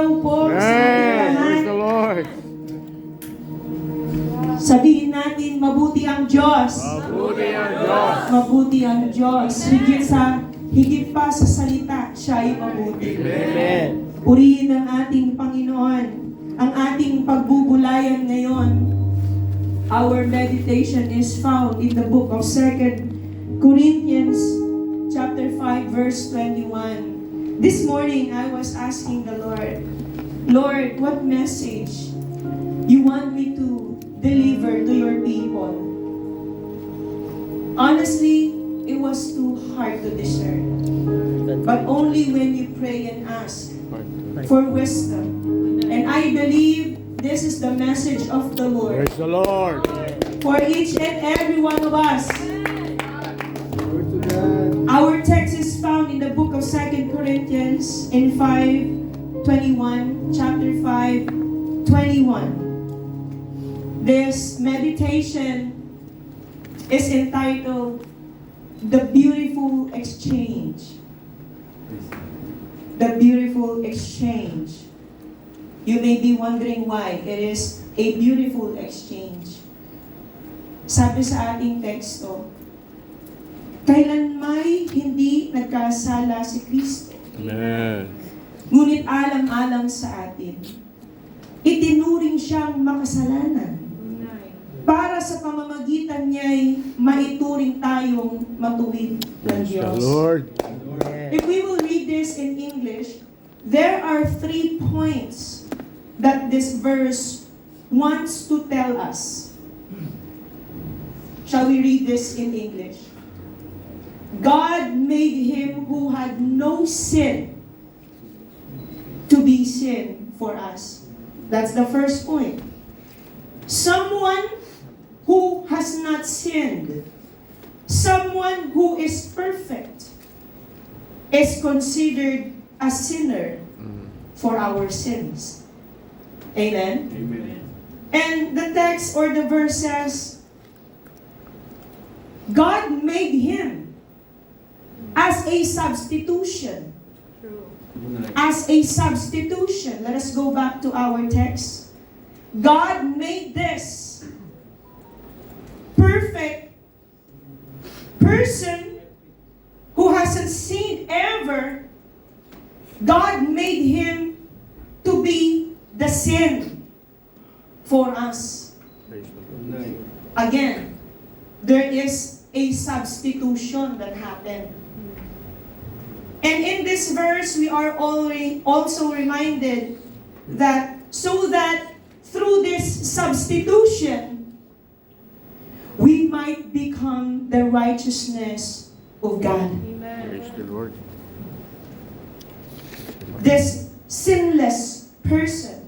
araw po sa ating Praise lahat. the Lord. Sabihin natin, mabuti ang Diyos. Mabuti ang Diyos. Mabuti ang Diyos. Higit pa sa salita, siya ay mabuti. Amen. Purihin ang ating Panginoon. Ang ating pagbubulayan ngayon. Our meditation is found in the book of 2 Corinthians chapter 5 verse 21. This morning I was asking the Lord, what message you want me to deliver to your people? Honestly, it was too hard to discern. But only when you pray and ask for wisdom. And I believe this is the message of the Lord Praise the Lord. for each and every one of us. Our text is found in the book of 2 Corinthians in 5:21, chapter 5:21. This meditation is entitled The Beautiful Exchange. The Beautiful Exchange. You may be wondering why it is a beautiful exchange. Sabi sa ating teksto, kailan may hindi nagkasala si Kristo, Amen. ngunit alang-alang sa atin, itinuring siyang makasalanan para sa pamamagitan niya'y maituring tayong matuwid ng Praise the Diyos. Lord. If we will read this in English, there are 3 points that this verse wants to tell us. Shall we read this in English? God made him who had no sin to be sin for us. That's the first point. Someone who has not sinned, someone who is perfect, is considered a sinner for our sins. Amen? Amen. And the text or the verse says, God made him as a substitution. As a substitution. Let us go back to our text. God made this perfect person who hasn't sinned ever. God made him to be the sin for us. Praise the Lord. Again, there is a substitution that happened. And in this verse, we are already also reminded that so that through this substitution, we might become the righteousness of God. Praise the Lord. This sinless person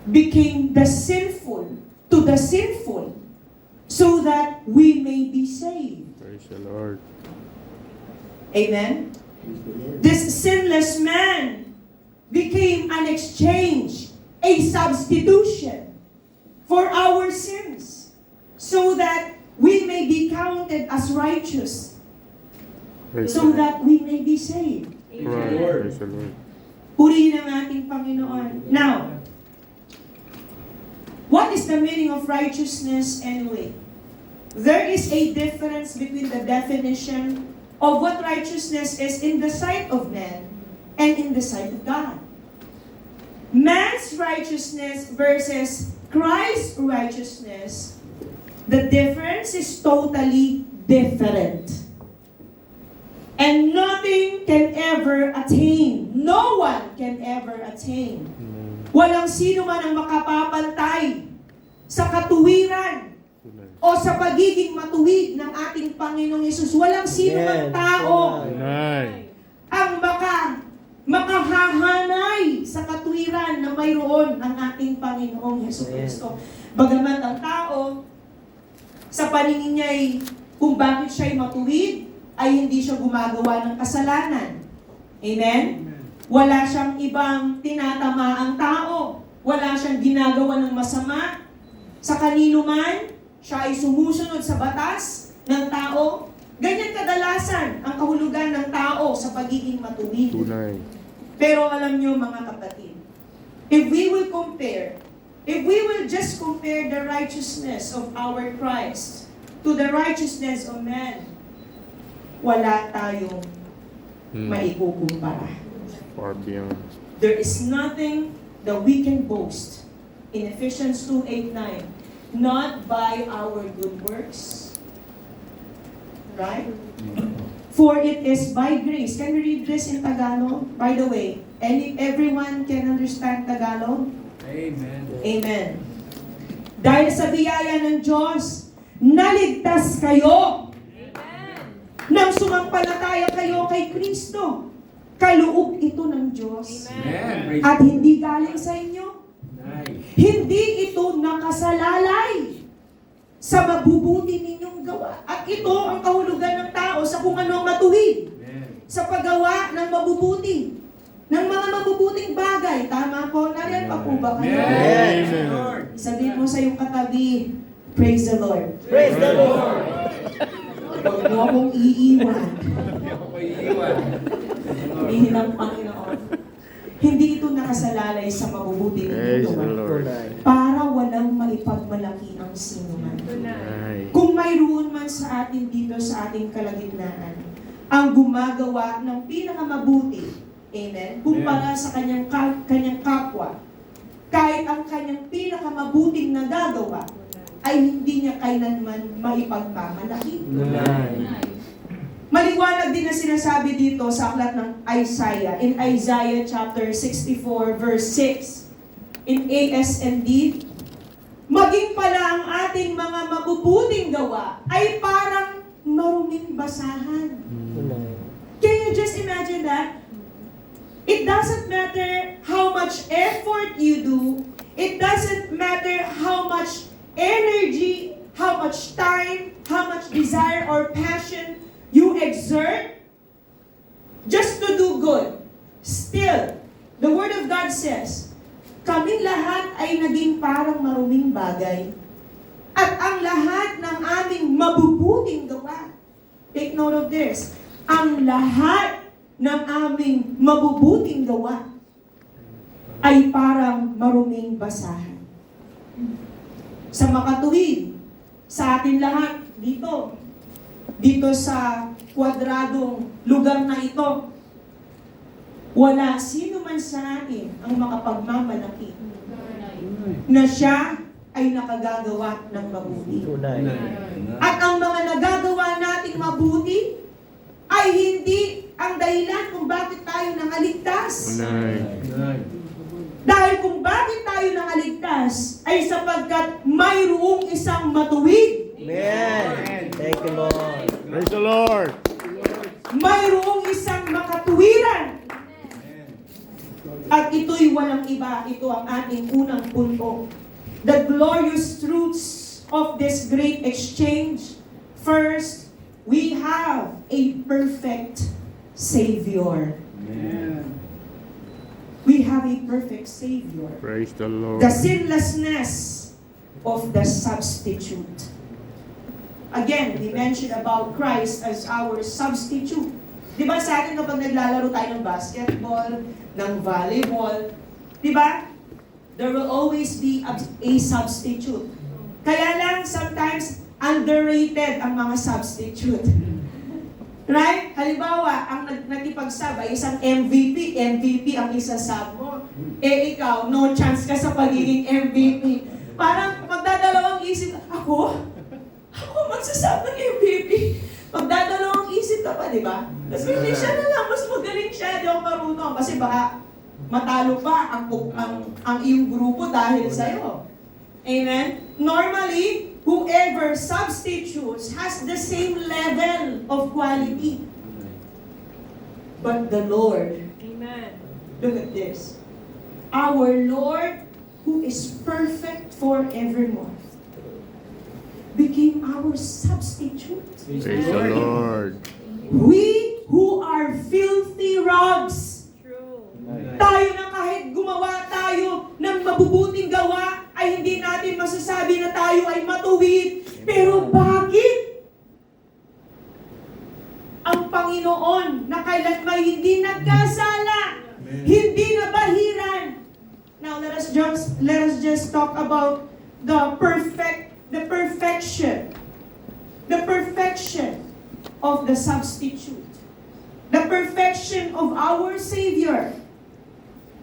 became the sinful to the sinful so that we may be saved. Praise the Lord. Amen? This sinless man became an exchange, a substitution for our sins so that we may be counted as righteous, Praise the so Lord. that we may be saved. Praise the Lord. Purihin ang ating Panginoon. Now, what is the meaning of righteousness anyway? There is a difference between the definition of what righteousness is in the sight of man and in the sight of God. Man's righteousness versus Christ's righteousness, the difference is totally different. And nothing can ever attain. No one can ever attain. Walang sino man ang makapapantay sa katuwiran o sa pagiging matuwid ng ating Panginoong Hesus. Walang sino man tao Amen. ang makahahanay sa katuwiran na mayroon ang ating Panginoong Hesus Kristo. Bagamat ang tao, sa paningin niya ay kung bakit siya'y matuwid, ay hindi siya gumagawa ng kasalanan. Amen? Wala siyang ibang tinatamaang tao. Wala siyang ginagawa ng masama. Sa kanino man, siya ay sumusunod sa batas ng tao. Ganyan kadalasan ang kahulugan ng tao sa pagiging matuwid. Tunay. Pero alam nyo mga kapatid, if we will just compare the righteousness of our Christ to the righteousness of man, wala tayong maikukumpara. Far beyond. There is nothing that we can boast in Ephesians 2:8-9, not by our good works. Right? For it is by grace. Can we read this in Tagalog? By the way, everyone can understand Tagalog? Amen. Amen. Dahil sa biyaya ng Diyos, naligtas kayo. Nang sumampalataya kayo kay Kristo. Kaloob ito ng Diyos. Amen. At hindi galing sa inyo. Nice. Hindi ito nakasalalay sa mabubuti ninyong gawa. At ito ang kahulugan ng tao sa kung ano ang matuwid. Amen. Sa paggawa ng mabubuti. Ng mga mabubuting bagay. Tama po? Nariyan pa po ba kayo? Amen. Lord. Sabihin mo sa iyong katabi, praise the Lord. Praise the Lord. Huwag mo akong iiwan. Hindi ako iiwan. Sabihin ng Panginoon. Hindi ito nakasalalay sa mabubuti Praise ninyong the gawa. Lord. Para walang maipagmalaki ang sinuman. Ay. Kung mayroon man sa atin dito sa ating kalagitnaan, ang gumagawa ng pinakamabuti, amen, kumpara sa kanyang kapwa, kahit ang kanyang pinakamabuting nagagawa, ay hindi niya kailanman maipagmamalaki. Nice. Maliwanag din na sinasabi dito sa aklat ng Isaiah, in Isaiah chapter 64 verse 6, in ASND, maging pala ang ating mga mabubuting gawa ay parang maruming basahan. Can you just imagine that? It doesn't matter how much effort you do, it doesn't matter how much energy, how much time, how much desire or passion you exert just to do good. Still, the Word of God says, kaming lahat ay naging parang maruming bagay. At ang lahat ng aming mabubuting gawa, take note of this, ang lahat ng aming mabubuting gawa ay parang maruming basahan. Sa makatuwid, sa atin lahat, dito sa kwadradong lugar na ito, wala sino man sa atin ang makapagmamalaki na siya ay nakagagawa ng mabuti. Tunay. At ang mga nagagawa nating mabuti ay hindi ang dahilan kung bakit tayo nangaligtas. Unay. Dahil kung bakit tayo nangaligtas ay sapagkat mayroong isang matuwid. Amen. Thank you, Lord. Praise the Lord. Mayroong isang makatuwiran. At ito'y walang iba. Ito ang ating unang punto. The glorious truths of this great exchange. First, we have a perfect Savior. Amen. We have a perfect Savior. Praise the Lord. The sinlessness of the substitute. Again, we mentioned about Christ as our substitute. Di ba sa atin kapag naglalaro tayo ng basketball, ng volleyball, di ba? There will always be a substitute. Kaya lang, sometimes, underrated ang mga substitute. Right? Halimbawa, ang nagkipagsab ay isang MVP ang isa-sub mo. Eh ikaw, no chance ka sa pagiging MVP. Parang magdadalawang isip, ako magsasab ng MVP. Magdadalawang isip ka pa, di ba? Tapos hindi siya na lang, mas magaling siya, di ako marunong. Kasi baka matalo pa ang iyong grupo dahil sa'yo. Amen? Normally, whoever substitutes has the same level of quality. But the Lord, Amen. look at this. Our Lord, who is perfect forevermore, became our substitute. Praise the Lord. We who are filthy rags, True. tayo na kahit gumawa tayo ng mabubuting gawa, ay hindi natin masasabi na tayo ay matuwid. Pero bakit? Ang Panginoon na kailanman hindi nagkasala, kinabahiran. Now let us just talk about the perfection of the substitute, the perfection of our Savior,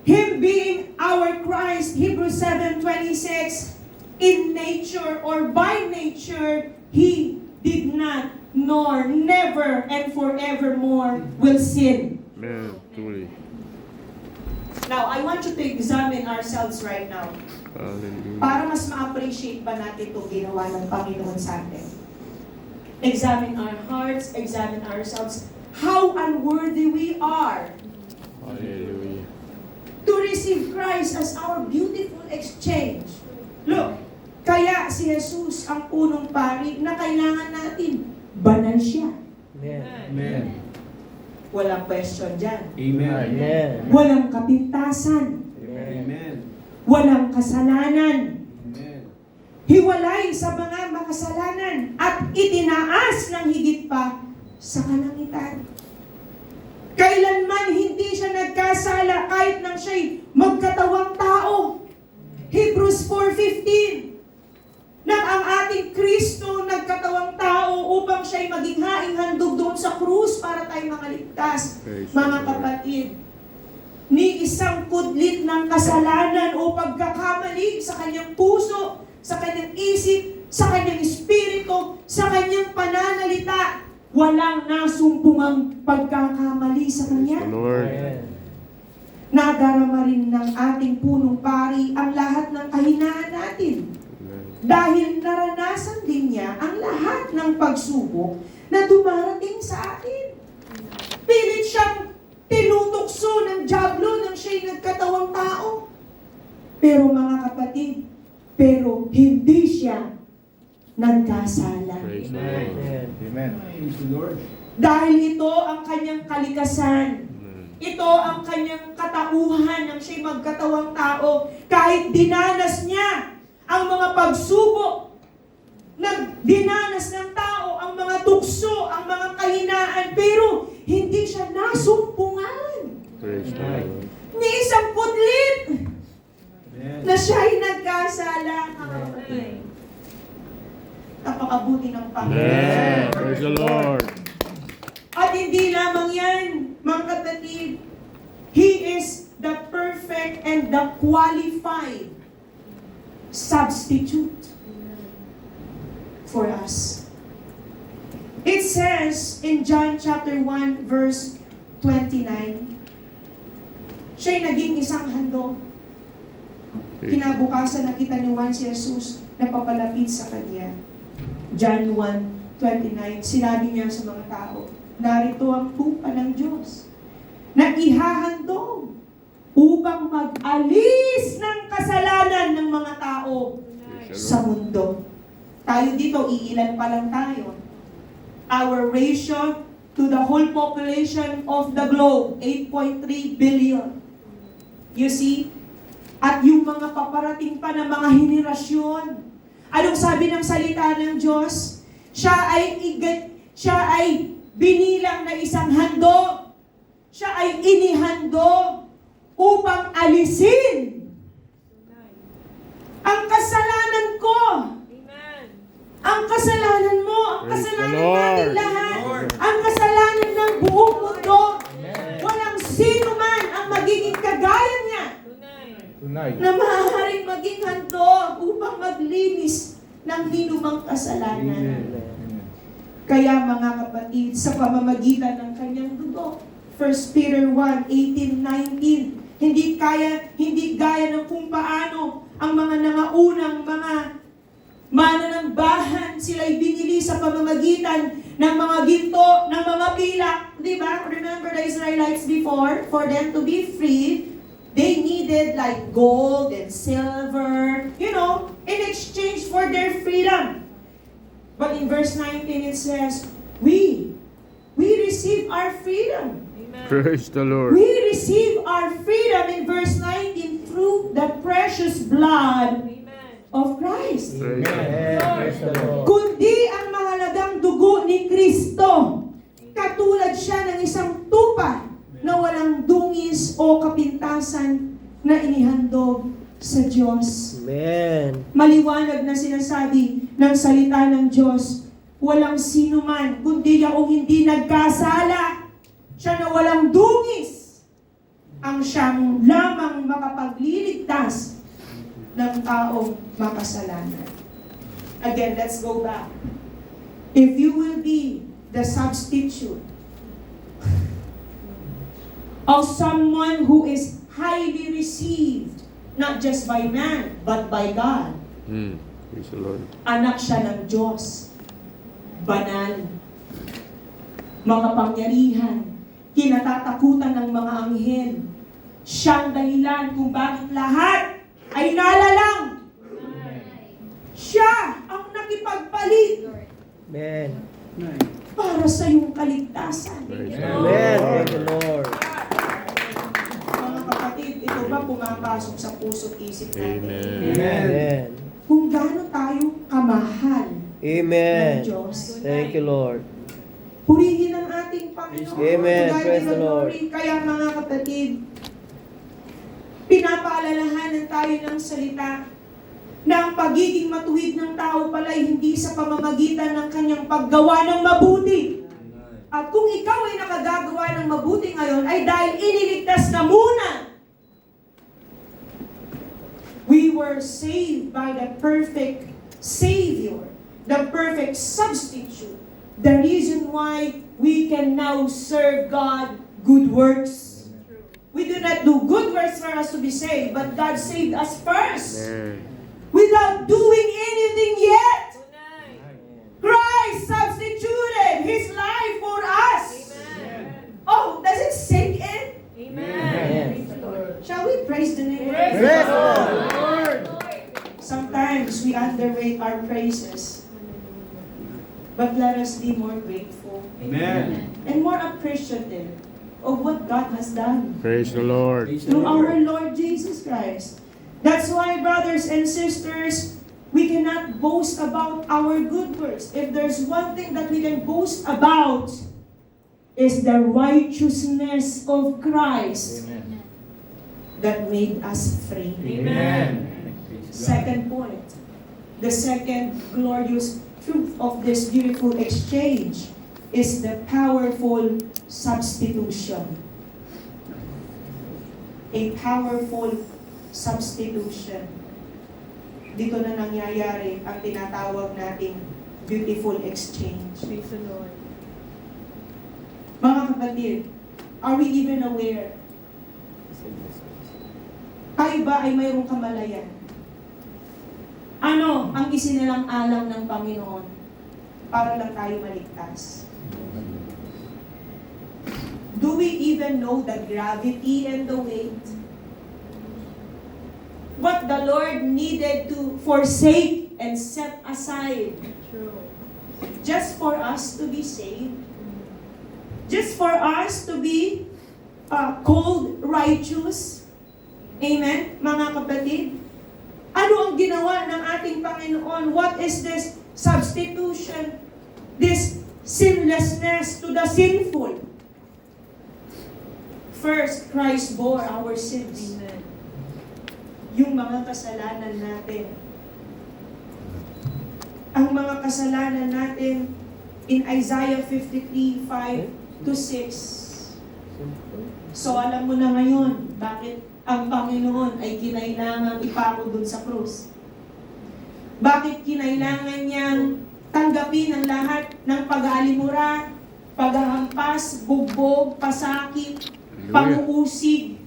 Him being our Christ. Hebrews 7:26, in nature or by nature, He did not, nor never and forevermore will sin. Amen. Truly. Now, I want you to examine ourselves right now Hallelujah. para mas ma-appreciate ba natin itong ginawa ng Panginoon sa atin. Examine our hearts, examine ourselves, how unworthy we are Hallelujah. to receive Christ as our beautiful exchange. Look, kaya si Jesus ang punong pari na kailangan natin. Banal siya. Amen. Amen. Walang question dyan. Amen. Amen. Walang kapintasan. Amen. Walang kasalanan. Amen. Hiwalay sa mga makasalanan at itinaas ng higit pa sa kalangitan. Kailanman hindi siya nagkasala kahit nang siya'y magkatawang tao. Hebrews 4:15, na ang ating Kristo nagkatawang tao upang siya'y maging haing handog doon sa krus para tayo makaligtas. Praise Mga the Lord. kapatid, ni isang kudlit ng kasalanan o pagkakamali sa kanyang puso, sa kanyang isip, sa kanyang espiritu, sa kanyang pananalita, walang nasumpungang pagkakamali sa Praise kanya. the Lord. Amen. Nadarama rin ng ating punong pari ang lahat ng kahinaan natin. Amen. Dahil naranasan din niya ang lahat ng pagsubok na dumarating sa atin. Pilit siyang tinutokso ng dyablo nang siya'y nagkatawang tao. Pero mga kapatid, hindi siya nagkasala. Praise the Lord. Amen. Amen. Praise the Lord. Dahil ito ang kanyang kalikasan. Amen. Ito ang kanyang katauhan nang siya'y magkatawang tao. Kahit dinanas niya ang mga pagsubok, dinanas ng tao ang mga tukso, ang mga kahinaan, pero hindi siya nasumpungan. Praise the Lord. Ni isang putlit Amen. na siya'y nagkasala. Napakabuti ng Panginoon. Amen. Praise the Lord. At hindi lamang yan, mga kapatid, He is the perfect and the qualified substitute for us. It says in John chapter 1 verse 29, siya'y naging isang handog. Kinabukasan nakita ni Juan si Jesus na papalapit sa kanya. John 1:29, sinabi niya sa mga tao, narito ang tupa ng Diyos na ihahandog upang mag-alis ng kasalanan ng mga tao sa mundo. Tayo dito, iilan pa lang tayo. Our ratio to the whole population of the globe, 8.3 billion. You see? At yung mga paparating pa na mga henerasyon. Anong sabi ng salita ng Diyos? Siya ay binilang na isang handog. Siya ay inihandog upang alisin ang kasalanan ko. Ang kasalanan mo, ang Praise the kasalanan Lord. natin lahat, Lord. ang kasalanan ng buong mundo. Walang sino man ang magiging kagaya niya Tonight. na maaaring maging handog upang maglinis ng ninumang kasalanan. Amen. Kaya mga kapatid, sa pamamagitan ng kanyang dugo, 1 Peter 1:18-19, hindi gaya ng kung paano ang mga nangaunang mga mananambahan, sila'y binili sa pamamagitan ng mga ginto, ng mga pilak. Diba? Remember the Israelites before, for them to be free, they needed like gold and silver, in exchange for their freedom. But in verse 19 it says, we receive our freedom. Praise the Lord. We receive our freedom in verse 19 through the precious blood of Christ. Praise the Lord. Amen. Praise the Lord. Kundi ang mahalagang dugo ni Kristo, katulad siya ng isang tupa na walang dungis o kapintasan na inihandog sa Diyos. Amen. Maliwanag na sinasabi ng salita ng Diyos, walang sino man, kundi yaong hindi nagkasala, siya na walang dungis, ang siyang lamang makapagliligtas ng taong makasalanan. Again, let's go back. If you will be the substitute of someone who is highly received, not just by man, but by God, Praise the Lord. anak siya ng Diyos, banal, makapangyarihan, kinatatakutan ng mga anghel. Siyang dahilan kung bakit lahat ay nalalang. Siya ang nakipagpalit Amen. para sa iyong kaligtasan. Praise the Amen. Lord. Thank you, Lord. Mga kapatid, ito ba pumapasok sa puso't isip natin? Amen. Amen. Kung gaano tayo kamahal ng Amen. Diyos. Thank you, Lord. Purihin ang ating Panginoon. Amen. To God be Praise the Lord. glory. Kaya mga kapatid, pinapaalalahanan tayo ng salita na ang pagiging matuwid ng tao pala'y hindi sa pamamagitan ng kanyang paggawa ng mabuti. At kung ikaw ay nakagagawa ng mabuti ngayon, ay dahil iniligtas na muna. We were saved by the perfect Savior, the perfect substitute. The reason why we can now serve God good works. We do not do good works for us to be saved, but God saved us first. Amen. Without doing anything yet. Christ substituted His life for us. Oh, does it sink in? Amen. Shall we praise the name? Praise the Lord. Sometimes we underrate our praises. But let us be more grateful Amen. and more appreciative of what God has done Praise the Lord. through our Lord Jesus Christ. That's why, brothers and sisters, we cannot boast about our good works. If there's one thing that we can boast about, is the righteousness of Christ Amen. that made us free. Amen. Second point, the second glorious truth of this beautiful exchange is the powerful substitution. A powerful substitution. Dito na nangyayari ang tinatawag nating beautiful exchange. Praise the Lord. Mga kapatid, are we even aware? Tayo ba ay mayroong kamalayan? Ano ang isinalang-alang ng Panginoon para lang tayo maligtas? Do we even know the gravity and the weight? What the Lord needed to forsake and set aside True. just for us to be saved? Just for us to be called righteous? Amen, mga kapatid? Ano ang ginawa ng ating Panginoon? What is this substitution? This sinlessness to the sinful? First, Christ bore our sins. Amen. Yung mga kasalanan natin. Ang mga kasalanan natin in Isaiah 53, 5 to 6. So alam mo na ngayon, bakit ang Panginoon ay kinailangan ipako dun sa krus? Bakit kinailangan niyang tanggapin ang lahat ng pag-aalimura, paghahampas, bugbog, pasakit, panguusig,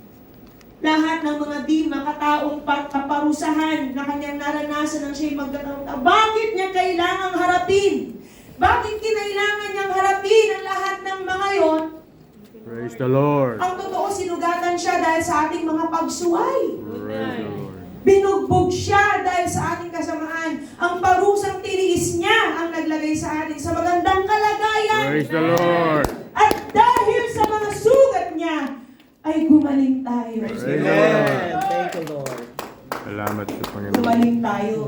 lahat ng mga di makataong kaparusahan na kanyang naranasan ng siya'y magkataong tao. Bakit niya kailangang harapin? Bakit kinailangan niyang harapin ang lahat ng mga yon? Praise the Lord. Ang totoo, sinugatan siya dahil sa ating mga pagsuway. Praise the Lord. Binugbog siya dahil sa ating kasamaan. Ang parusang tiniis niya ang naglagay sa atin sa magandang kalagayan. Praise the Lord. At dahil sa mga sugat niya, ay gumaling tayo. Praise the Amen. Lord. Thank you, Lord. Salamat sa Panginoon. Gumaling tayo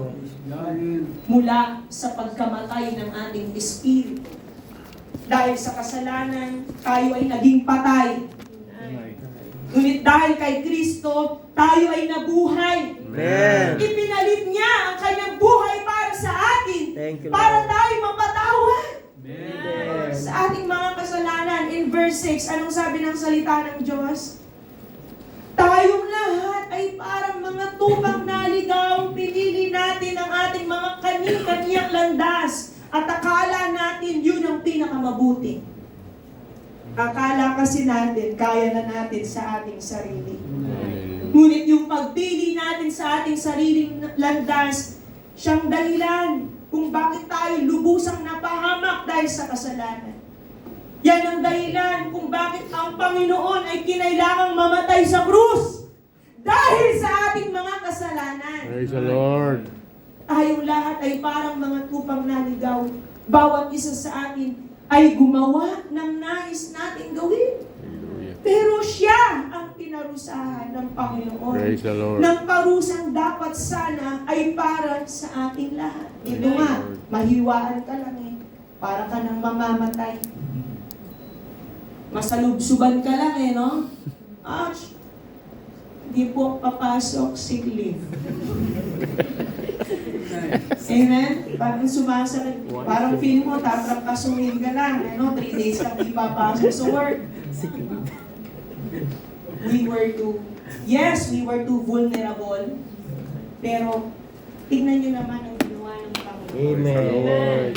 mula sa pagkamatay ng ating espiritu. Dahil sa kasalanan, tayo ay naging patay. Ngunit dahil kay Kristo, tayo ay nabuhay. Amen. Ipinalit niya ang kanyang buhay para sa atin. Thank you, Para Lord. tayo mapatawad Amen. sa ating mga kasalanan. In verse 6, anong sabi ng salita ng Diyos? Tayong lahat ay parang mga tupang naligaw, pinili natin ang ating mga kani-kaniyang landas at akala natin yun ang pinakamabuti. Akala kasi natin, kaya na natin sa ating sarili. Ngunit yung pagpili natin sa ating sariling landas, siyang dahilan kung bakit tayo lubusang napahamak dahil sa kasalanan. Yan ang dahilan kung bakit ang Panginoon ay kinailangang mamatay sa krus. Dahil sa ating mga kasalanan. Praise the Lord. Tayong lahat ay parang mga tupang naligaw. Bawat isa sa atin ay gumawa ng nais nating gawin. Hallelujah. Pero siya ang pinarusahan ng Panginoon. Praise the Lord. Ng parusang dapat sana ay para sa ating lahat. Ito nga, mahiwaan ka lang eh. Para ka nang mamamatay. Masalubsuban ka lang eh, no? Hindi po papasok, sick leave. Amen? Parang sumasakit. Parang feeling mo, tatrapasuhin ka lang. 3 days lang di papasok sa work. We were too vulnerable. Pero, tignan nyo naman ang ginawa ng Panginoon. Amen.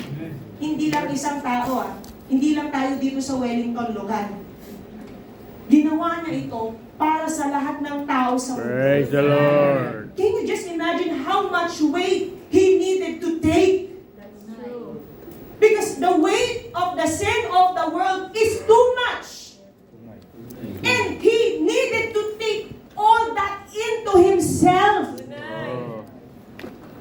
Hindi lang isang tao Hindi lang tayo dito sa Wellington, Logan. Ginawa niya ito para sa lahat ng tao sa mundo. Praise the Lord. Can you just imagine how much weight He needed to take? Because the weight of the sin of the world is too much. And He needed to take all that into Himself. Oh,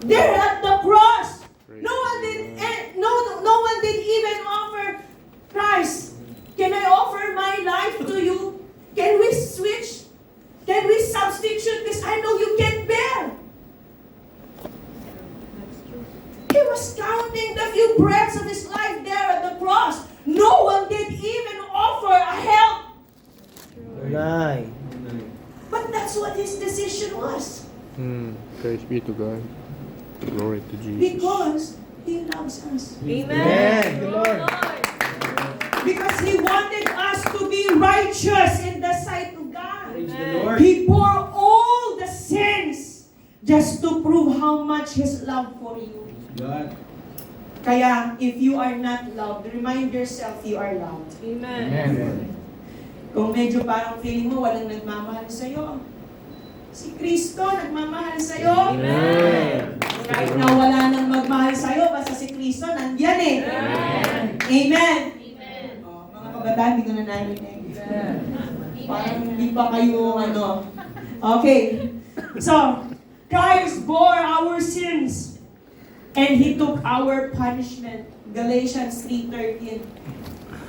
There at the cross. No one did even offer, Christ, can I offer my life to you? Can we switch? Can we substitute this? I know you can bear. He was counting the few breaths of his life there at the cross. No one did even offer a help. Nay. But that's what his decision was. Praise be to God. Glory to Jesus. Because He loves us. Amen. Thank you, Lord. Because He wanted us to be righteous in the sight of God. Praise the Lord. He bore all the sins just to prove how much His love for you. God. Kaya, if you are not loved, remind yourself you are loved. Amen. Kung medyo parang feeling mo walang nagmamahal sa'yo, si Kristo nagmamahal sa'yo. Amen. Kahit na wala nang magmahal sa'yo, basta si Kristo nandyan eh. Amen. Mga kabataan, hindi ko na narinig. Parang hindi pa kayo Okay. So, Christ bore our sins and He took our punishment. Galatians 3:13.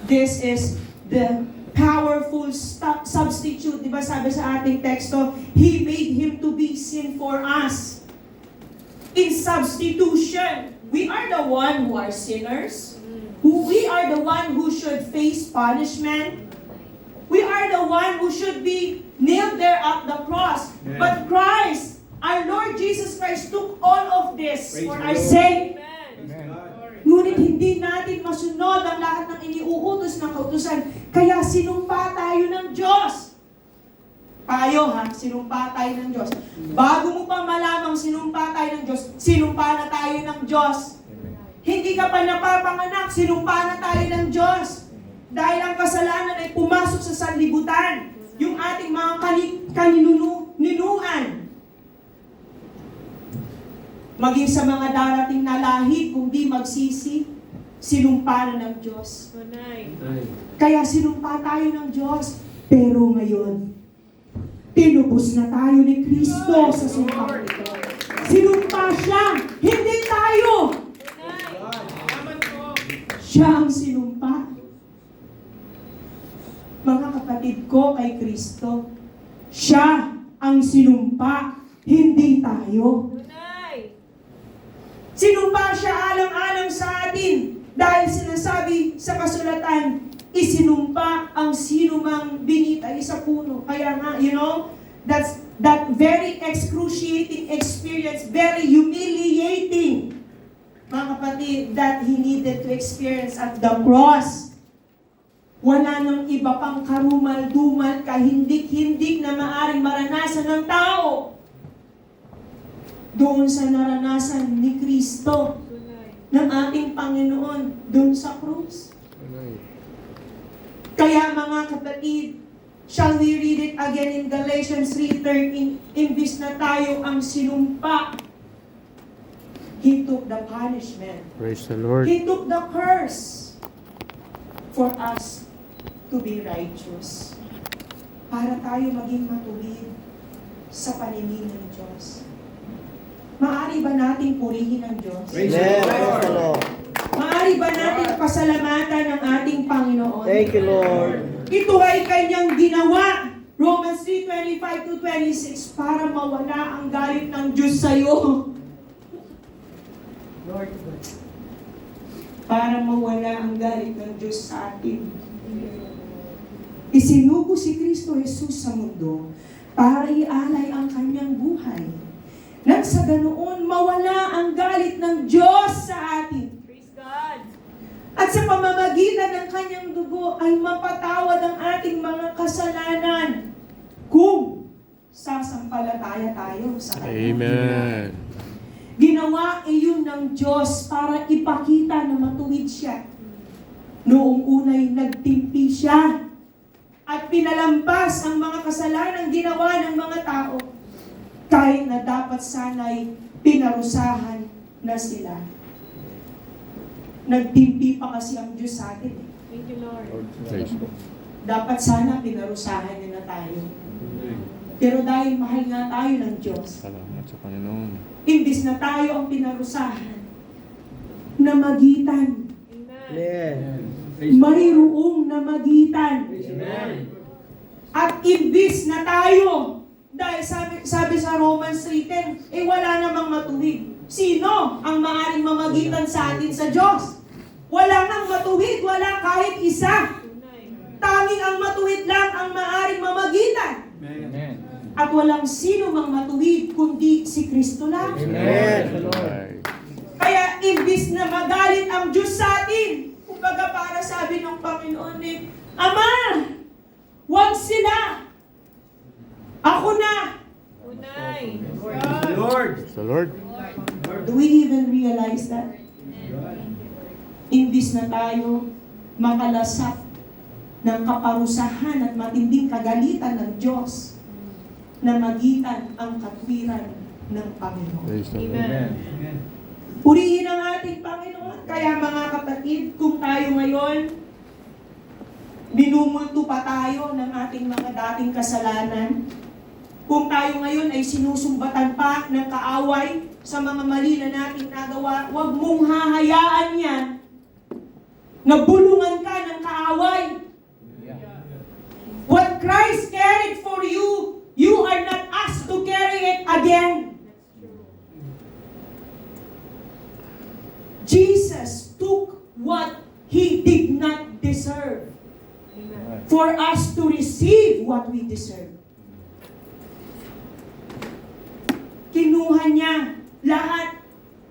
This is the powerful substitute. Diba sabi sa ating teksto, He made Him to be sin for us. In substitution, we are the one who are sinners. We are the one who should face punishment. We are the one who should be nailed there at the cross. Amen. But Christ, our Lord Jesus Christ, took all of this Praise for the our Lord. sake. Praise God. Ngunit hindi natin masunod ang lahat ng iniuutos ng kautusan. Kaya sinumpa tayo ng Diyos. Sinumpa tayo ng Diyos. Bago mo pa malamang sinumpa tayo ng Diyos, sinumpa na tayo ng Diyos. Hindi ka pa napapanganak, sinumpa na tayo ng Diyos. Dahil ang kasalanan ay pumasok sa sanlibutan. Yung ating mga kaninunuan. Maging sa mga darating na lahi, kung di magsisi, sinumpa na ng Diyos. Kaya sinumpa tayo ng Diyos. Pero ngayon, tinubos na tayo ni Kristo sa sumpang ito. Sinumpa siya, hindi tayo. Siya ang sinumpa. Mga kapatid ko kay Kristo, siya ang sinumpa, hindi tayo. Sinumpa siya alang-alang sa atin dahil sinasabi sa kasulatan, isinumpa ang sinumang binitay sa puno. Kaya nga, that very excruciating experience, very humiliating, mga kapatid, that he needed to experience at the cross. Wala nang iba pang karumal-dumal, kahindik-hindik na maaring maranasan ng tao. Doon sa naranasan ni Kristo, ng ating Panginoon, doon sa krus. Kaya mga kapatid, shall we read it again in Galatians 3:13? Imbis na tayo ang sinumpa, He took the punishment. Praise the Lord. He took the curse for us to be righteous. Para tayo maging matuwid sa paningin ng Diyos. Maaari ba nating purihin ang Diyos? Amen. Praise the Lord. Maaari ba nating pasalamatan ang ating Panginoon? Thank you, Lord. Ito ay kanyang ginawa. Romans 3:25-26, para mawala ang galit ng Diyos sa iyo. Lord, para mawala ang galit ng Diyos sa atin. Isinugo si Kristo Jesus sa mundo para ialay ang kanyang buhay. Nang sa ganoon, mawala ang galit ng Diyos sa atin. Praise God. At sa pamamagitan ng kanyang dugo ay mapatawad ang ating mga kasalanan kung sasampalataya tayo sa kanya. Amen. Ginawa iyon ng Diyos para ipakita na matuwid siya. Noong unay nagtimpi siya at pinalampas ang mga kasalanang ginawa ng mga tao, kahit na dapat sana'y pinarusahan na sila. Nagtimpi pa kasi ang Diyos sa atin. Thank you, Lord. Praise God. Dapat sana pinarusahan niya na tayo. Pero dahil mahal nga tayo ng Diyos, Salamat sa Panginoon. imbis na tayo ang pinarusahan, namagitan, Amen. Amen. mayroong namagitan. Amen. At imbis na tayo, dahil sabi sa Romans 3:10, wala namang matuwid. Sino ang maaaring mamagitan sa atin sa Diyos? Wala nang matuwid, wala kahit isa. Tunay. Tanging ang matuwid lang ang maaaring mamagitan. Amen. At walang sino mang matuwid kundi si Kristo lang. Amen. Right. Kaya imbis na magalit ang Diyos sa atin, kumbaga para sabi ng Panginoon Ama, huwag sila. Ako na. Tunay. Lord. Praise the Lord. Do we even realize that? Imbis na tayo makalasap ng kaparusahan at matinding kagalitan ng Diyos, na magitan ang katwiran ng Panginoon. Praise the Lord. Amen. Purihin ang ating Panginoon. Kaya mga kapatid, kung tayo ngayon, minumulto pa tayo ng ating mga dating kasalanan, kung tayo ngayon ay sinusumbatan pa ng kaaway sa mga mali na nating nagawa, huwag mong hahayaan yan na bulungan ka ng kaaway. What Christ carried for you, you are not asked to carry it again. Jesus took what He did not deserve Amen. for us to receive what we deserve. Kinuha niya lahat,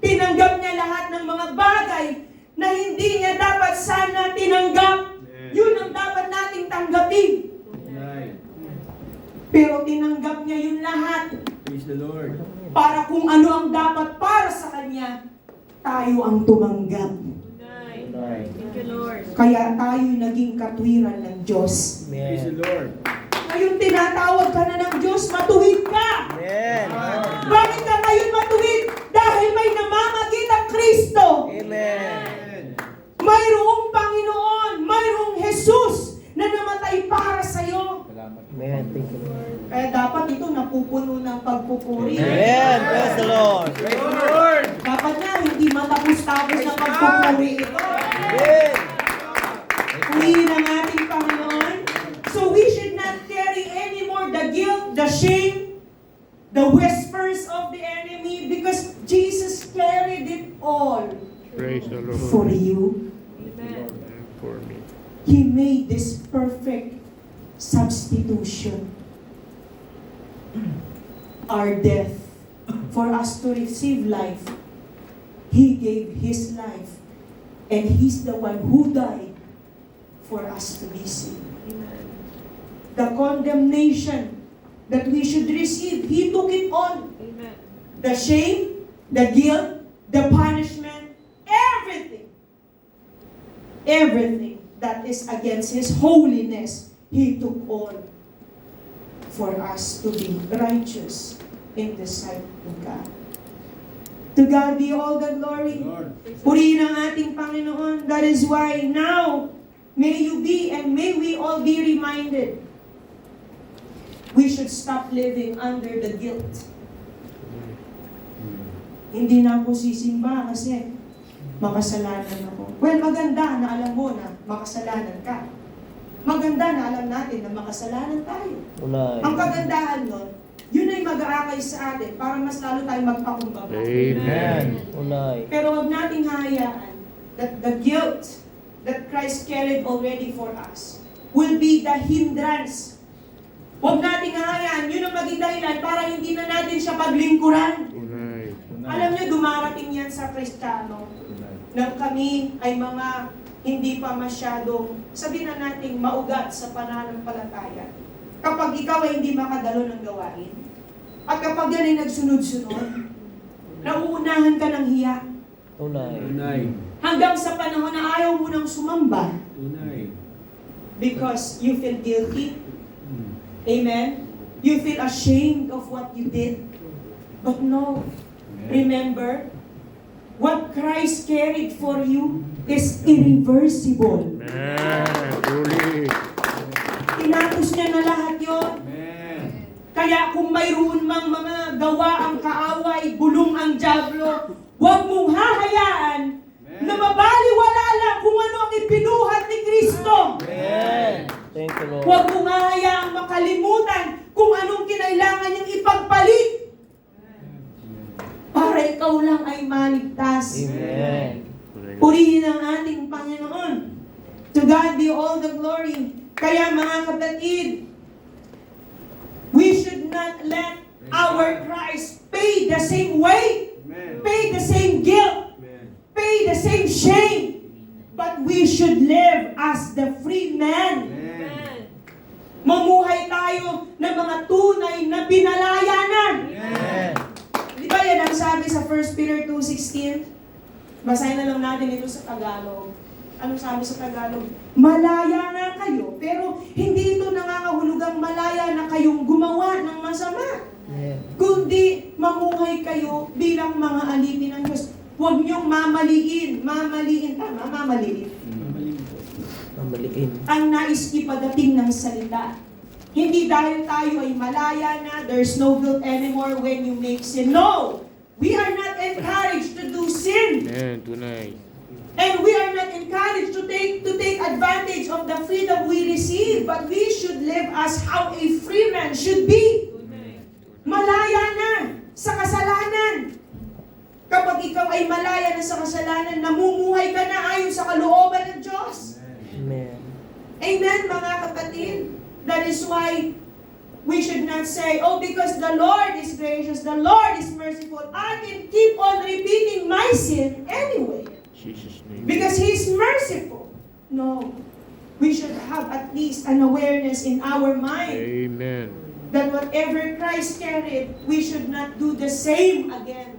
tinanggap niya lahat ng mga bagay na hindi niya dapat sana tinanggap. Yun ang dapat nating tanggapin. Pero tinanggap niya yun lahat Praise the Lord. para kung ano ang dapat para sa Kanya, tayo ang tumanggap. Tunay. Thank you, Lord. Kaya tayo naging katwiran ng Diyos. Praise the Lord. Ngayon tinatawag ka na ng Diyos, matuwid ka! Amen. Bakit ka ngayon matuwid? Dahil may namamagit ang Kristo. Amen. Mayroong Panginoon, mayroong Jesus na namatay para sa iyo. Salamat. Amen. Thank you, Lord. Kaya dapat ito napupuno ng pagpupuri. Amen. Praise the Lord. Praise the Lord. Dapat na hindi matapos-tapos na pagpupuri ito. Amen. Purihin ang ating Panginoon. So we should not carry anymore the guilt, the shame, the whispers of the enemy, because Jesus carried it all Praise the Lord. for you. Amen. For me. He made this perfect substitution. Our death, for us to receive life, He gave His life. And He's the one who died for us to be saved. Amen. The condemnation that we should receive, He took it on. Amen. The shame, the guilt, the punishment, everything. Everything that is against His holiness, He took on for us to be righteous in the sight of God. To God be all the glory. Lord. Purihin ang ating Panginoon. That is why now, may you be and may we all be reminded, we should stop living under the guilt. Hindi na ako sisimba kasi makasalanan ako. Well, maganda na alam mo na makasalanan ka. Maganda na alam natin na makasalanan tayo. Ulay. Ang kagandahan nun, yun ay mag-aakay sa atin para mas lalo tayong magpakumbaba. Amen. Ulay. Pero wag nating hayaan that the guilt that Christ carried already for us will be the hindrance. Wag nating hayaan yun ang maging dahilan para hindi na natin siya paglingkuran. Unay. Alam niyo, dumarating yan sa Kristiyano nang kami ay mga hindi pa masyadong, sabihin na nating maugat sa pananampalataya. Kapag ikaw ay hindi makadalo ng gawain, at kapag yan ay nagsunod-sunod, nauunahan ka ng hiya. Ulay. Tunay. Hanggang sa panahon na ayaw mo nang sumamba Tunay. because you feel guilty. Amen? You feel ashamed of what you did. But no, remember, what Christ carried for you is irreversible. Amen. Truly. Tinapos niya na lahat yon. Amen. Kaya kung mayroon mang mga gawa ang kaaway, bulong ang dyablo, huwag mong hahayaan na mabaliwala lang kung ano ang ipinuhat ni Kristo. Amen. Thank you, Lord. Huwag mong hahayaang makalimutan kung anong kinailangan niyang ipagpalit para ikaw lang ay maligtas. Amen. Purihin ang ating Panginoon. To God be all the glory. Kaya mga kapatid, we should not let our Christ pay the same way, Amen. pay the same guilt, Amen. pay the same shame, but we should live as the free man. Amen. Mamuhay tayo ng mga tunay na pinalayanan. Amen. Di ba yan ang sabi sa 1 Peter 2:16? Basahin na lang natin ito sa Tagalog. Ano sabi sa Tagalog? Malaya na kayo, pero hindi ito nangangahulugang malaya na kayong gumawa ng masama. Amen. Kundi mamuhay kayo bilang mga alipin ng Diyos. Huwag niyong mamaliin, tama, mamaliin. Mamaliin. Ang nais ipadating ng salita. Hindi dahil tayo ay malaya na, there's no guilt anymore when you make sin. No! We are not encouraged to do sin. Amen. Tunay. And we are not encouraged to take advantage of the freedom we receive, but we should live as how a free man should be. Malaya na sa kasalanan. Kapag ikaw ay malaya na sa kasalanan, namumuhay ka na ayon sa kalooban ng Diyos. Amen. Amen, mga kapatid. That is why we should not say, oh, because the Lord is gracious, the Lord is merciful, I can keep on repeating my sin anyway. Jesus' name. Because He is merciful. No. We should have at least an awareness in our mind Amen. that whatever Christ carried, we should not do the same again.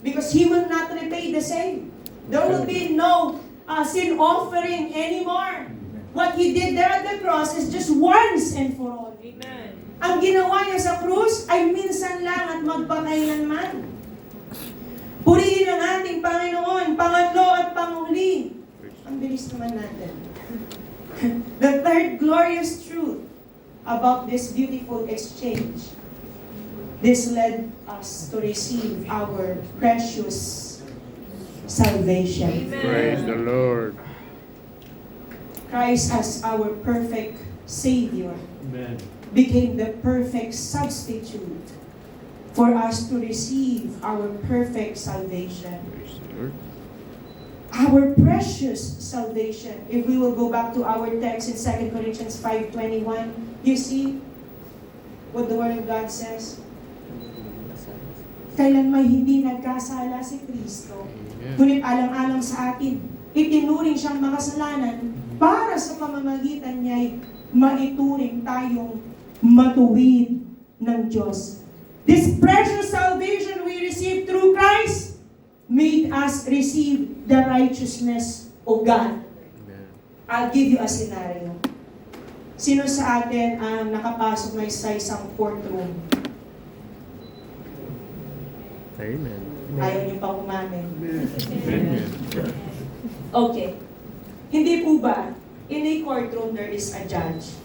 Because He will not repay the same. There will be no sin offering anymore. What He did there at the cross is just once and for all. Amen. Ang ginawa niya sa krus ay minsan lang at magpakailanman. Purihin ang ating Panginoon, pangatlo at panghuli. Ang bilis naman natin. The third glorious truth about this beautiful exchange. This led us to receive our precious salvation. Praise the Lord. Christ as our perfect Savior Amen. became the perfect substitute for us to receive our perfect salvation. Praise the Lord. our precious salvation. If we will go back to our text in 2 Corinthians 5:21, you see what the Word of God says? Kailan may hindi nagkasala si Kristo, ngunit alang-alang sa atin, itinuring siyang makasalanan para sa pamamagitan niya'y maituring tayong matuwid ng Diyos. This precious salvation we receive through Christ made us receive the righteousness of God. I'll give you a scenario. Sino sa atin ang nakapasok na sa isang courtroom? Amen. Ayaw niyo pa umamin. Amen. Okay. Hindi po ba, in a courtroom there is a judge.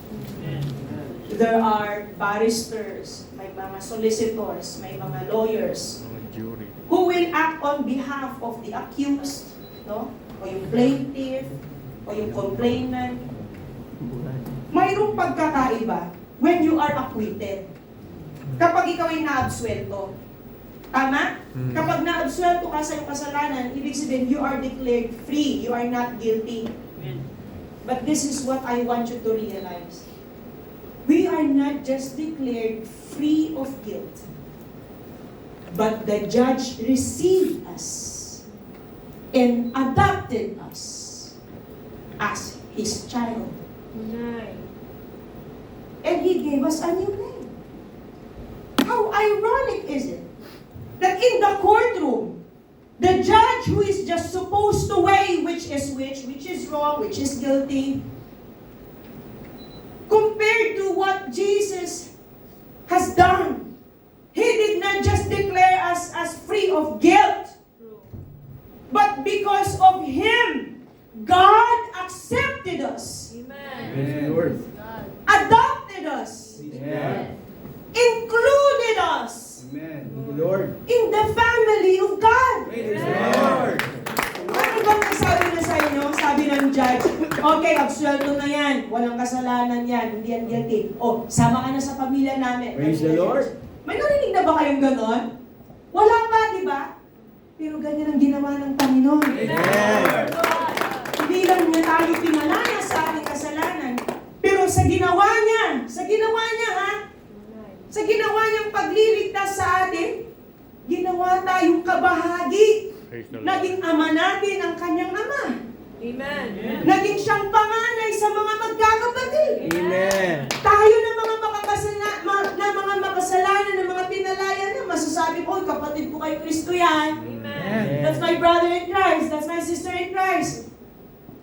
There are barristers, may mga solicitors, may mga lawyers Jury. who will act on behalf of the accused, no? O yung plaintiff, o yung complainant. Mayroong pagkakaiba when you are acquitted. Kapag ikaw ay naabsuelto. Tama? Kapag naabsuelto ka sa iyong kasalanan, ibig sabihin, you are declared free. You are not guilty. But this is what I want you to realize. We are not just declared free of guilt, but the judge received us and adopted us as his child. And he gave us a new name. How ironic is it that in the courtroom, the judge who is just supposed to weigh which is wrong, which is guilty, compared to what Jesus has done, he did not just declare us as free of guilt, but because of him, God accepted us, Praise the Lord. adopted us, Amen. included us Amen. Thank you, Lord. in the family of God. Praise the Lord. Ano bang sabi na sa inyo? Sabi ng judge, okay, absuelto na yan. Walang kasalanan yan. Hindi yan guilty. O, sama ka na sa pamilya namin. Praise the Lord. May narinig na ba kayong ganon? Wala pa, di ba? Pero ganyan ang ginawa ng Panginoon. Amen. Hindi lang niya tayo pinalaya sa ating kasalanan. Pero sa ginawa niya ha? Sa ginawa niyang pagliligtas sa atin, ginawa tayong kabahagi. Praise the Lord. Naging ama natin ang kanyang ama. Amen. Naging siyang panganay sa mga magkakapatid. Amen. Tayo na mga makasalanan, na mga pinalaya na, masasabi ko, kapatid ko kay Kristo yan. Amen. That's my brother in Christ. That's my sister in Christ.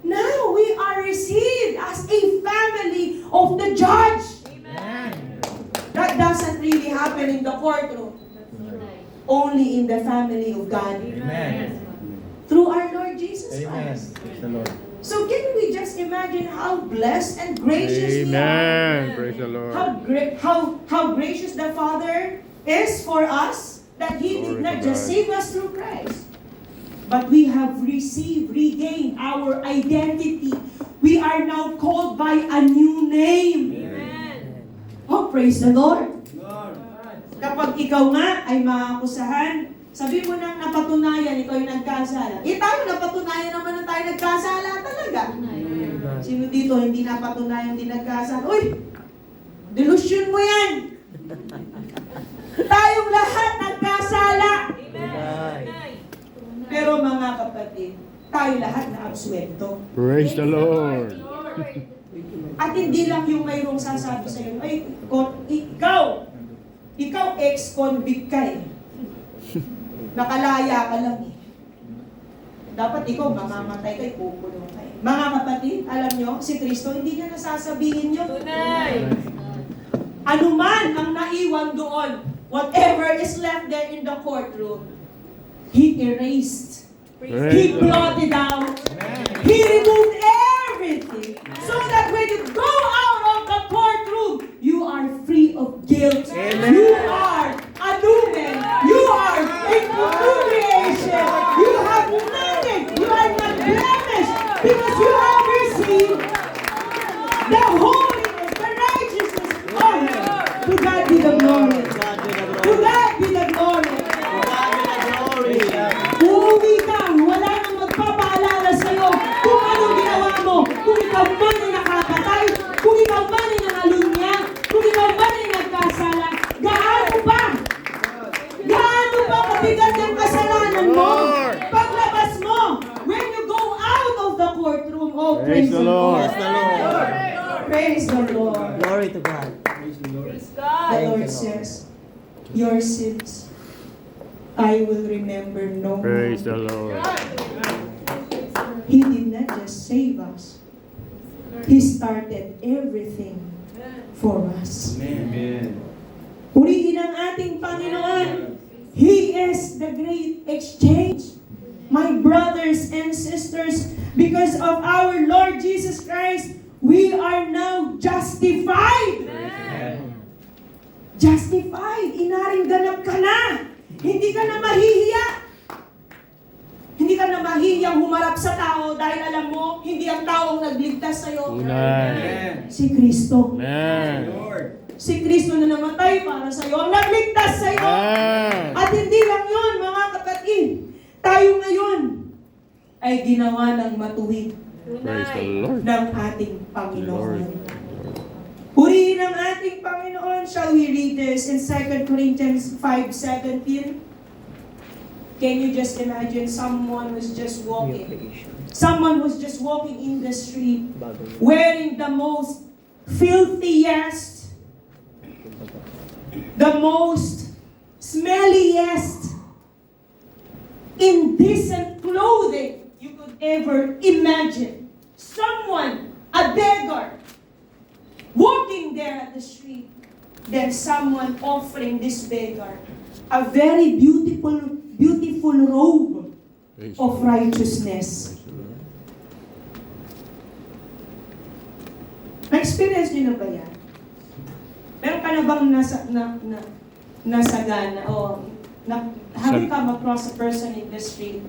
Now, we are received as a family of the judge. Amen. That doesn't really happen in the courtroom. Only in the family of God. Amen. Through our Lord Jesus Christ. Praise the Lord. So can we just imagine how blessed and gracious we are? Amen. Praise the Lord. How gracious the Father is for us, that He did Glory not to just God. save us through Christ, but we have regained our identity. We are now called by a new name. Amen. Oh, praise the Lord. Lord. Kapag ikaw nga ay maakusahan, sabi mo nang napatunayan, ikaw yung nagkasala. Tayo napatunayan naman na tayo nagkasala talaga. Sino dito hindi napatunayan, hindi nagkasala? Uy! Delusion mo yan! Tayong lahat nagkasala! Amen. Pero mga kapatid, tayo lahat na absuelto. Praise the Lord. At hindi lang yung mayroong sasabi sa iyo, ay, ikaw ex-convict ka eh. Nakalaya ka lang eh. Dapat ikaw mamamatay ka, ipukulong ka eh. Mga kapatid, alam nyo, si Kristo hindi niya nasasabihin yun. Tunay. Ano man ang naiwan doon, whatever is left there in the courtroom, He erased. He blotted out. He removed everything. So that when you go out of the courtroom, you are free of guilt. Amen. You are a new man. You are a new creation. You have nothing. You are not blemished because you have received the holiness, the righteousness of God. To God be the glory. To God be the glory. Uuwi ka, wala nang magpapaalala mabigat ang kasalanan mo. Lord. Paglabas mo, when you go out of the courtroom, oh, praise the Lord. Praise the Lord. Praise the Lord. Glory to God. Praise the Lord. The Thank Lord you, Lord. says, your sins I will remember no more. Praise the Lord. He did not just save us. He started everything for us. Amen. Purihin ang ating Panginoon. He is the great exchange. My brothers and sisters, because of our Lord Jesus Christ, we are now justified. Justified. Inaring ganap ka na. Hindi ka na mahihiya. Hindi ka na mahihiyang humarap sa tao dahil alam mo, hindi ang tao ang nagligtas sa'yo. Amen. Si Kristo. Amen. Lord. Si Kristo na namatay para sa'yo. Ang nagligtas sa'yo. Amen. At hindi lang yun, mga kapatid. Tayo ngayon ay ginawa ng matuwid Praise the Lord. ng ating Panginoon. Lord. Purihin ang ating Panginoon. Shall we read this in 2 Corinthians 5:17? Can you just imagine someone who's just New walking? creation. Someone who's just walking in the street Bago yun. wearing the most filthiest, the most smelliest, indecent clothing you could ever imagine. Someone, a beggar, walking there at the street. Then someone offering this beggar a very beautiful robe Praise of righteousness. Na-experience niyo na ba yan? Meron ka na bang nasagana o have you come across a person in the street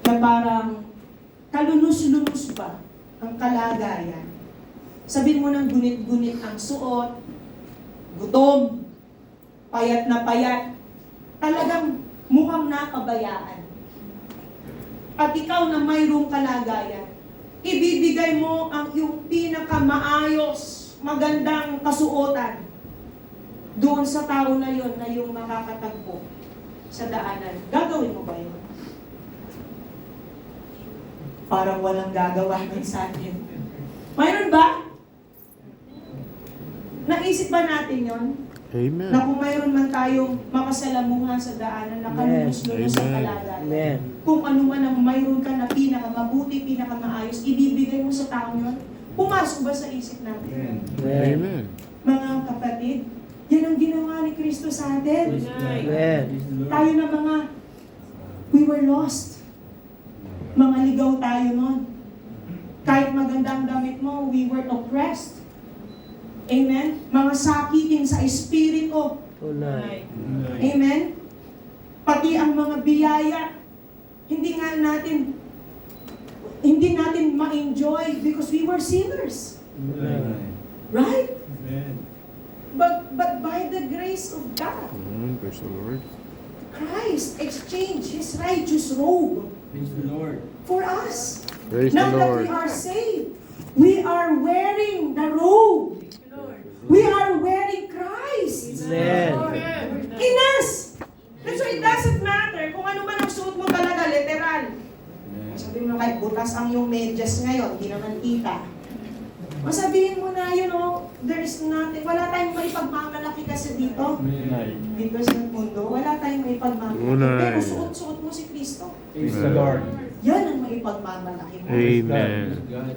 na parang kalunos-lunos ba ang kalagayan? Sabihin mo ng gunit-gunit ang suot, gutom, payat na payat, talagang mukhang napabayaan. At ikaw na mayroong kalagayan, ibibigay mo ang iyong pinakamaayos, magandang kasuotan doon sa tao na yon na yung makakatagpo sa daanan. Gagawin mo ba yun? Parang walang gagawa ng sa atin. Mayroon ba? Naisip ba natin yon? Amen. Na kung mayroon man tayong makasalamuhan sa daanan na kalunos-lunos sa Amen. kalagayan. Amen. Kung ano man ang mayroon ka na pinakamabuti, pinakamaayos, ibibigay mo sa tao yun. Pumasok ba sa isip natin? Amen. Mga kapatid, yan ang ginawa ni Kristo sa atin. Amen. Tayo na mga, we were lost. Mga ligaw tayo nun. Kahit magandang damit mo, we were oppressed. Amen? Mga sakitin sa espiritu. Tunay. Amen? Pati ang mga biyaya, hindi natin ma-enjoy because we were sinners. Right? But by the grace of God, Amen. Praise the Lord. Christ exchanged His righteous robe Praise the Lord. for us. Praise the Now that we Lord. are saved, we are wearing the robe. We are wearing Christ Amen. in us. And so it doesn't matter kung ano man ang suot mo talaga, literal. Sabihin mo kahit butas ang yung medyas ngayon, hindi naman kita. Masabihin mo na, there is nothing, wala tayong maipagmamalaki kasi dito. Dito sa mundo, wala tayong maipagmamalaki. Unay. Pero suot-suot mo si Kristo. Praise the Lord. Yan ang maipagmamalaki mo. Amen. God.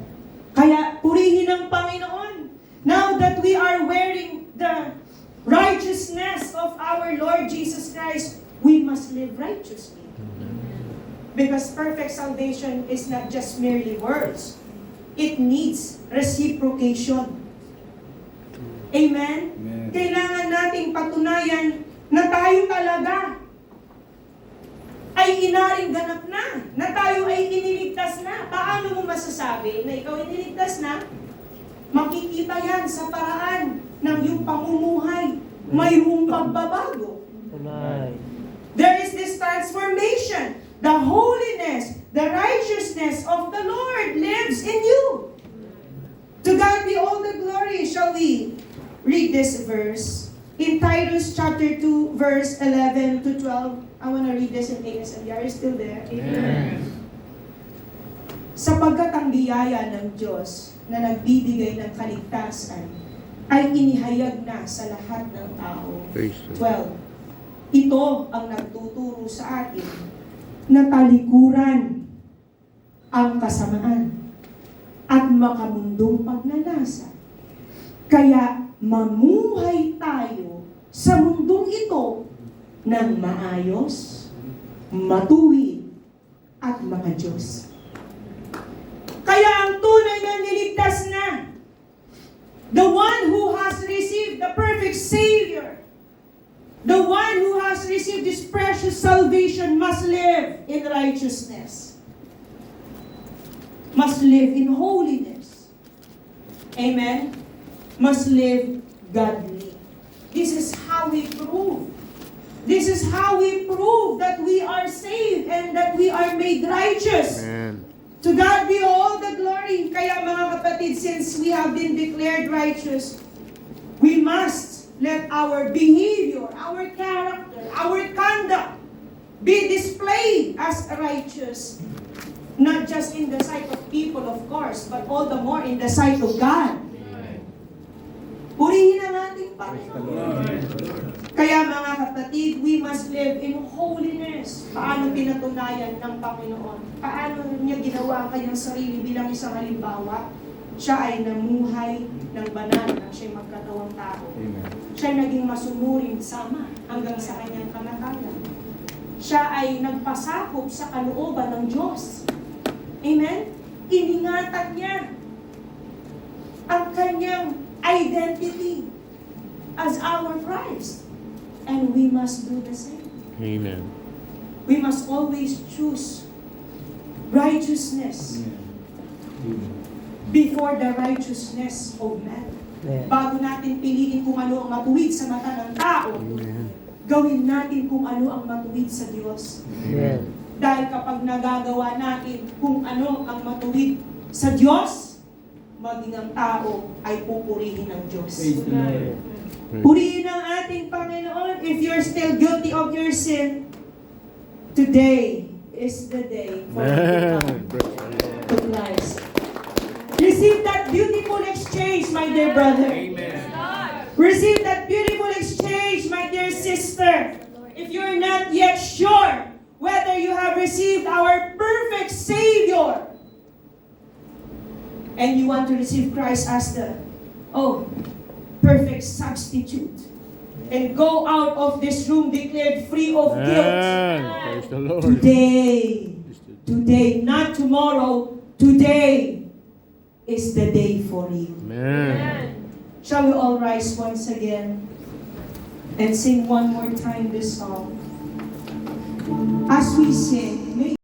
Kaya purihin ang Panginoon. Now that we are wearing the righteousness of our Lord Jesus Christ, we must live righteously. Because perfect salvation is not just merely words. It needs reciprocation. Amen? Amen. Kailangan nating patunayan na tayo talaga ay inaring ganap na tayo ay iniligtas na. Paano mo masasabi na ikaw iniligtas na? Makikita yan sa paraan ng iyong pamumuhay. Mayroong pagbabago. Tunay. There is this transformation. The holiness, the righteousness of the Lord lives in you. To God be all the glory. Shall we read this verse In Titus chapter 2, verse 11 to 12, I want to read this in ASMR. Are you still there? Amen. Sapagkat ang biyaya ng Diyos na nagbibigay ng kaligtasan ay inihayag na sa lahat ng tao. Praise the Lord. 12. Ito ang nagtuturo sa atin na talikuran ang kasamaan at makamundong pagnanasa. Kaya mamuhay tayo sa mundong ito ng maayos, matuwid, at makadiyos. Kaya ang tunay na niligtas na, the one who has received the perfect Savior, the one who has received this precious salvation must live in righteousness, must live in holiness. Amen? Must live godly. This is how we prove. This is how we prove that we are saved and that we are made righteous. Amen. To God be all the glory. Kaya mga kapatid, since we have been declared righteous, we must let our behavior, our character, our conduct be displayed as righteous. Not just in the sight of people, of course, but all the more in the sight of God. Purihin ang ating Panginoon. Kaya mga kapatid, we must live in holiness. Paano pinatunayan ng Panginoon? Paano niya ginawa ang kanyang sarili bilang isang halimbawa? Siya ay namuhay ng banal nang siya'y magkatawang tao. Amen. Siya naging masunuring sama hanggang sa kanyang kamatayan. Siya ay nagpasakop sa kalooban ng Diyos. Amen? Iningatan niya ang kanyang identity as our Christ. And we must do the same. Amen. We must always choose righteousness Amen. before the righteousness of man. Amen. Bago natin piliin kung ano ang matuwid sa mata ng tao, Amen. gawin natin kung ano ang matuwid sa Diyos. Amen. Dahil kapag nagagawa natin kung ano ang matuwid sa Diyos, maging ang tao ay pupurihin ng Diyos. Praise the Lord. Purihin ang ating Panginoon. If you're still guilty of your sin, today is the day for you to Amen. come Praise the Lord. to Christ. Receive that beautiful exchange, my dear brother. Receive that beautiful exchange, my dear sister. If you're not yet sure whether you have received our perfect Savior, and you want to receive Christ as the, perfect substitute, and go out of this room declared free of guilt. Amen. Praise the Lord. Today, not tomorrow, today is the day for you. Amen. Shall we all rise once again and sing one more time this song? As we sing, may